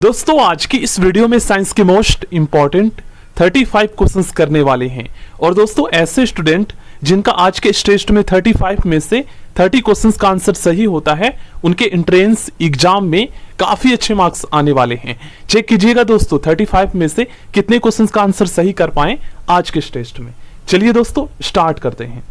दोस्तों आज की इस वीडियो में साइंस के मोस्ट इंपॉर्टेंट 35 क्वेश्चंस करने वाले हैं। और दोस्तों ऐसे स्टूडेंट जिनका आज के टेस्ट में 35 में से 30 क्वेश्चंस का आंसर सही होता है, उनके एंट्रेंस एग्जाम में काफी अच्छे मार्क्स आने वाले हैं। चेक कीजिएगा दोस्तों 35 में से कितने क्वेश्चंस का आंसर सही कर पाए आज के टेस्ट में। चलिए दोस्तों स्टार्ट करते हैं।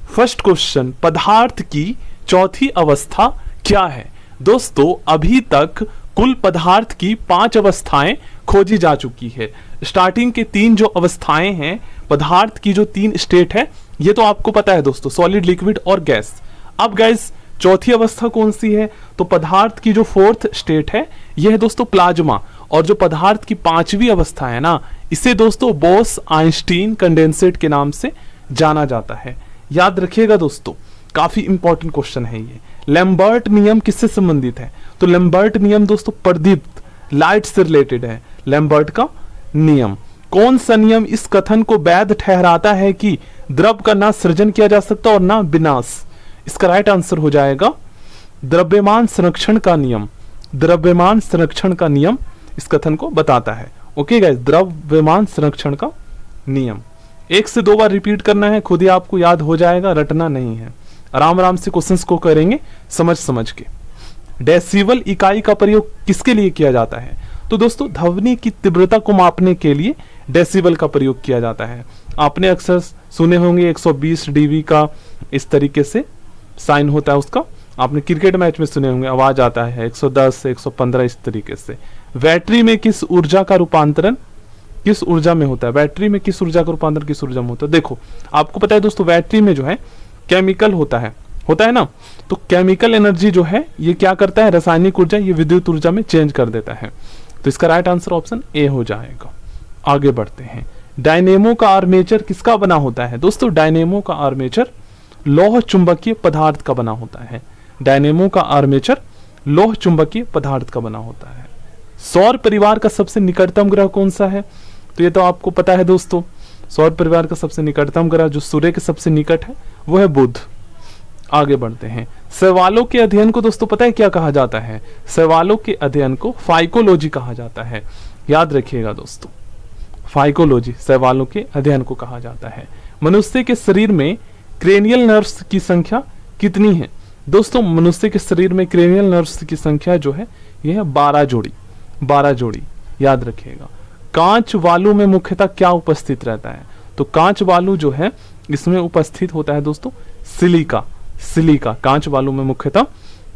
फर्स्ट क्वेश्चन, पदार्थ की चौथी अवस्था क्या है? दोस्तों अभी तक कुल पदार्थ की 5 अवस्थाएं खोजी जा चुकी है। स्टार्टिंग के 3 जो अवस्थाएं हैं पदार्थ की, जो 3 स्टेट है, ये तो आपको पता है दोस्तों, सॉलिड, लिक्विड और गैस। अब गैस चौथी अवस्था कौन सी है? तो पदार्थ की जो 4th स्टेट है यह है दोस्तों प्लाज्मा। और जो पदार्थ की 5वीं अवस्था है ना, इसे दोस्तों बोस आइंस्टीन कंडेंसेट के नाम से जाना जाता है। याद रखिएगा दोस्तों, काफी इंपॉर्टेंट क्वेश्चन है ये। लैम्बर्ट नियम किससे संबंधित है? तो लैम्बर्ट नियम दोस्तों प्रदीप्त, लाइट से रिलेटेड है लैम्बर्ट का नियम। कौन सा नियम इस कथन को वैध ठहराता है कि द्रव का ना सृजन किया जा सकता और ना विनाश? इसका राइट आंसर हो जाएगा द्रव्यमान संरक्षण का नियम। द्रव्यमान संरक्षण का नियम इस कथन को बताता है। ओके गाइस, द्रव्यमान संरक्षण का नियम 1 से 2 बार रिपीट करना है, खुद ही आपको याद हो जाएगा, रटना नहीं है। आराम आराम से क्वेश्चंस को करेंगे समझ समझ के। डेसिबल इकाई का प्रयोग किसके लिए किया जाता है? तो दोस्तों ध्वनि की तीव्रता को मापने के लिए डेसिबल का प्रयोग किया जाता है। आपने अक्सर सुने होंगे 120 डीबी का इस तरीके से साइन होता है उसका। आपने क्रिकेट मैच में सुने होंगे, आवाज आता है 110 115 इस तरीके से। बैटरी में किस ऊर्जा का रूपांतरण किस ऊर्जा में होता है? बैटरी में किस ऊर्जा का रूपांतरण किस ऊर्जा में होता है? देखो आपको पता है दोस्तों, बैटरी में जो है केमिकल होता है ना, तो केमिकल एनर्जी जो है ये क्या करता है, रासायनिक ऊर्जा ये विद्युत ऊर्जा में चेंज कर देता है। तो इसका राइट आंसर ऑप्शन ए हो जाएगा। आगे बढ़ते हैं। डायनेमो का आर्मेचर किसका बना होता है? दोस्तों डायनेमो का आर्मेचर लौह चुंबकीय पदार्थ का बना होता है। डायनेमो का आर्मेचर लौह चुंबकीय पदार्थ का बना होता है। सौर परिवार का सबसे निकटतम ग्रह कौन सा है? तो ये तो आपको पता है दोस्तों, सौर परिवार का सबसे निकटतम ग्रह जो सूर्य के सबसे निकट है वो है बुध। आगे बढ़ते हैं। सवालों के अध्ययन को दोस्तों पता है क्या कहा जाता है? सवालों के अध्ययन को फाइकोलॉजी कहा जाता है। याद रखिएगा दोस्तों, फाइकोलॉजी सवालों के अध्ययन को कहा जाता है। मनुष्य के शरीर में क्रेनियल नर्व्स की संख्या कितनी है? दोस्तों मनुष्य के शरीर में क्रेनियल नर्व्स की संख्या जो है यह है 12 जोड़ी। याद रखिएगा। कांच वालू में मुख्यतः क्या उपस्थित रहता है? तो कांच वालू जो है इसमें उपस्थित होता है दोस्तों सिलिका। कांच वालू में मुख्यतः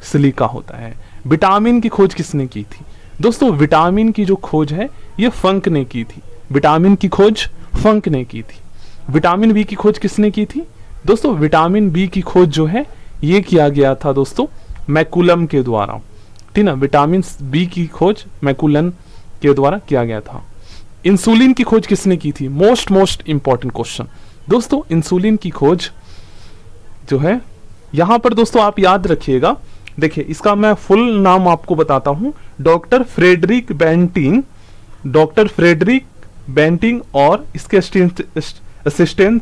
सिलिका होता है। विटामिन की खोज किसने की थी? दोस्तों विटामिन की जो खोज है ये फंक ने की थी। विटामिन की खोज फंक ने की थी। विटामिन बी की खोज किसने की थी? दोस्तों विटामिन बी की खोज जो है ये किया गया था दोस्तों मैकुलम के द्वारा। ठीक ना, विटामिन बी की खोज मैकुलन के द्वारा किया गया था। इंसुलिन की खोज किसने की थी? मोस्ट इंपॉर्टेंट क्वेश्चन दोस्तों। इंसुलिन की खोज जो है यहां पर दोस्तों आप याद रखिएगा। देखिए इसका मैं फुल नाम आपको बताता हूं। डॉक्टर फ्रेडरिक बेंटिंग और इसके असिस्टेंट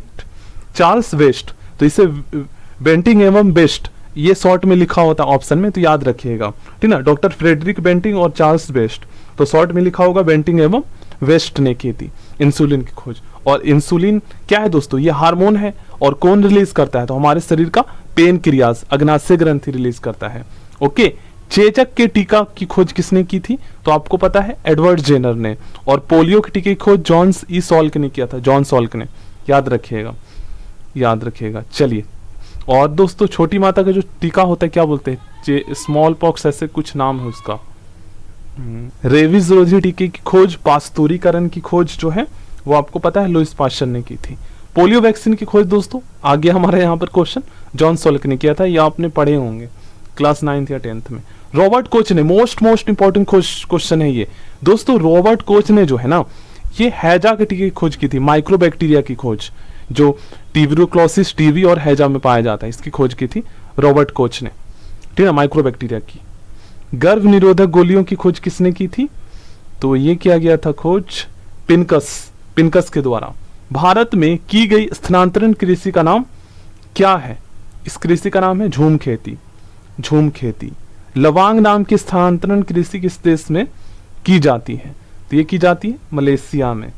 चार्ल्स वेस्ट। तो इसे बेंटिंग एवं बेस्ट ये शॉर्ट में लिखा होता है ऑप्शन में, तो याद रखिएगा। ठीक ना, डॉक्टर फ्रेडरिक बेंटिंग और चार्ल्स वेस्ट, तो शॉर्ट में लिखा होगा बेंटिंग एवं वेस्ट ने की थी इंसुलिन की खोज। और इंसुलिन क्या है दोस्तों? ये हार्मोन है। और कौन रिलीज करता है? तो हमारे शरीर का पेनक्रियाज, अग्नाशय ग्रंथि रिलीज करता है। ओके, चेचक के टीका की खोज किसने की थी? तो आपको पता है एडवर्ड जेनर ने। और पोलियो के टीके की खोज जॉन ई सॉल्क ने किया था, जॉन सॉल्क ने। याद रखिएगा। चलिए, और दोस्तों छोटी माता का जो टीका होता है क्या बोलते हैं? स्मॉल पॉक्स ऐसे कुछ नाम है उसका। रेबीज रोधी टीके की खोज, पास्तुरीकरण की खोज जो है वो आपको पता है लुईस पाश्चर ने की थी। पोलियो वैक्सीन की खोज दोस्तों आगे हमारे यहाँ पर क्वेश्चन जॉन सॉल्क ने किया था, ये आपने पढ़े होंगे क्लास 9th या 10th में। रॉबर्ट कोच ने, मोस्ट इंपॉर्टेंट क्वेश्चन है ये दोस्तों। रॉबर्ट कोच ने जो है ना ये हैजा के टीके की खोज की थी, माइक्रोबैक्टीरिया की खोज, जो ट्यूबरक्लोसिस, टीबी और हैजा में पाया जाता है, इसकी खोज की थी रॉबर्ट कोच ने। ठीक है, माइक्रोबैक्टीरिया की। गर्भ निरोधक गोलियों की खोज किसने की थी? तो ये किया गया था खोज पिनकस के द्वारा। भारत में की गई स्थानांतरण कृषि का नाम क्या है? इस कृषि का नाम है झूम खेती। लवांग नाम की स्थानांतरण कृषि किस देश में की जाती है, तो ये की जाती है मलेशिया में।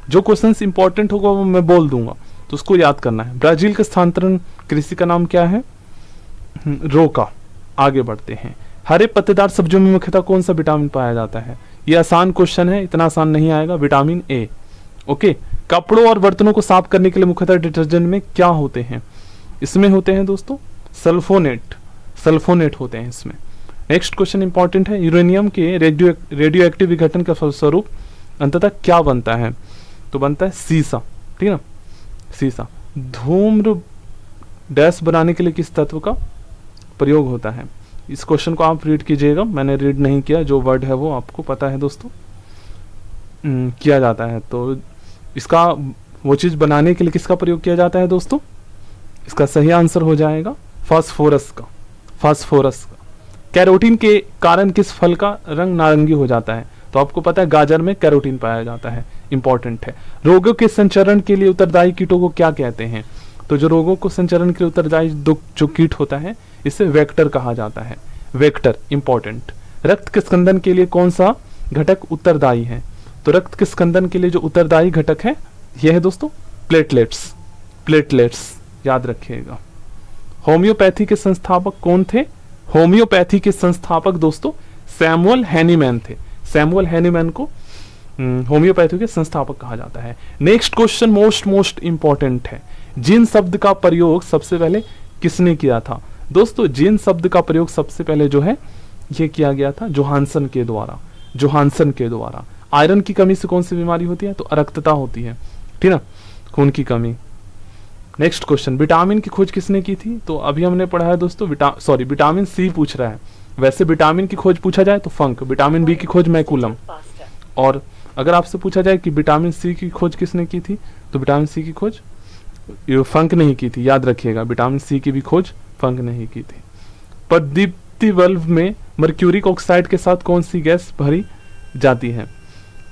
जो क्वेश्चंस इंपॉर्टेंट होगा वो मैं बोल दूंगा, तो उसको याद करना है। ब्राजील का स्थानांतरण कृषि का नाम क्या है? रोका। आगे बढ़ते हैं। हरे पत्तेदार सब्जियों में मुख्यतः कौन सा विटामिन पाया जाता है? ये आसान क्वेश्चन है, इतना आसान नहीं आएगा। Vitamin A. ओके। कपड़ों और बर्तनों को साफ करने के लिए मुख्यतः डिटर्जेंट में क्या होते हैं? इसमें होते हैं दोस्तों सल्फोनेट होते हैं इसमें। नेक्स्ट क्वेश्चन इंपॉर्टेंट है। यूरेनियम के रेडियो एक्टिव विघटन का फलस्वरूप अंततः क्या बनता है? तो बनता है सीसा, ठीक है ना, सीसा। धूम्र डैश बनाने के लिए किस तत्व का प्रयोग होता है? इस क्वेश्चन को आप रीड कीजिएगा, मैंने रीड नहीं किया, जो वर्ड है वो आपको पता है दोस्तों। किया जाता है, तो इसका वो चीज बनाने के लिए किसका प्रयोग किया जाता है दोस्तों? इसका सही आंसर हो जाएगा फास्फोरस का। कैरोटीन के कारण किस फल का रंग नारंगी हो जाता है? तो आपको पता है गाजर में कैरोटीन पाया जाता है, इंपॉर्टेंट है। रोगों के संचरण के लिए उत्तरदायी कीटों को क्या कहते हैं? तो जो रोगों को संचरण के लिए उत्तरदायी जो कीट होता है इसे वेक्टर कहा जाता है। Vector important. रक्त के स्कंदन के लिए कौन सा घटक उत्तरदायी है? तो रक्त के स्कंदन के लिए जो उत्तरदायी घटक है यह है दोस्तों प्लेटलेट्स, याद रखिएगा। होम्योपैथी के संस्थापक कौन थे? होम्योपैथी के संस्थापक दोस्तों सैमुअल हैनीमैन थे। सैमुअल हैनीमैन को होम्योपैथी के संस्थापक कहा जाता है। नेक्स्ट क्वेश्चन मोस्ट इंपॉर्टेंट है। जिन शब्द का प्रयोग सबसे पहले किसने किया था? दोस्तों जिन शब्द का प्रयोग सबसे पहले जो है ये किया गया था जोहानसन के द्वारा। आयरन की कमी से कौन सी बीमारी होती है? तो अरक्तता होती है, ठीक ना, खून की कमी। नेक्स्ट क्वेश्चन, विटामिन की खोज किसने की थी? तो अभी हमने पढ़ा है दोस्तों विटामिन सी पूछ रहा है। वैसे विटामिन की खोज पूछा जाए तो फंक, विटामिन बी की खोज मैकुलम, और अगर आपसे पूछा जाए कि विटामिन सी की खोज किसने की थी तो विटामिन सी की खोज फंक नहीं की थी, याद रखिएगा। विटामिन सी की भी खोज फंक नहीं की थी। प्रदीप्ति बल्ब में मर्क्यूरिक ऑक्साइड के साथ कौन सी गैस भरी जाती है?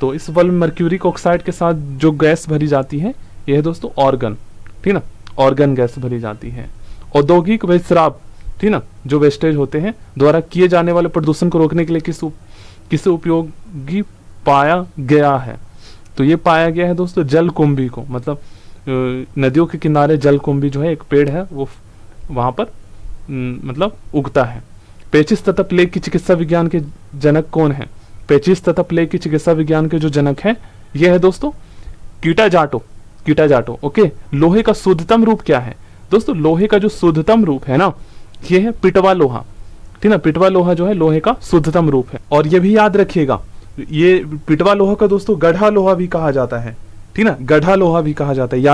तो इस बल्ब में मर्क्यूरिक ऑक्साइड के साथ जो गैस भरी जाती है यह है दोस्तों ऑर्गन, ठीक ना, ऑर्गन गैस भरी जाती है। औद्योगिक विस्राव, ठीक ना, जो वेस्टेज होते हैं द्वारा किए जाने वाले प्रदूषण को रोकने के लिए किसे उपयोगी पाया गया है? तो ये पाया गया है दोस्तों जलकुंभी को, मतलब नदियों के किनारे जलकुंभी जो है एक पेड़ है वो वहां पर मतलब उगता है। पेचिस तथा प्लेग की चिकित्सा विज्ञान के जनक कौन है? पेचिस तथा प्लेग की चिकित्सा विज्ञान के जो जनक है ये है दोस्तों कीटाजाटो। ओके। लोहे का शुद्धतम रूप क्या है? दोस्तों लोहे का जो शुद्धतम रूप है ना ये है पिटवा लोहा, ठीक ना, पिटवा लोहा जो है लोहे का शुद्धतम रूप है। और ये भी याद रखिएगा ये पिटवा लोहा का दोस्तों गढ़ा लोहा भी कहा जाता है, ठीक ना, गढ़ा लोहा भी कहा जाता है, याद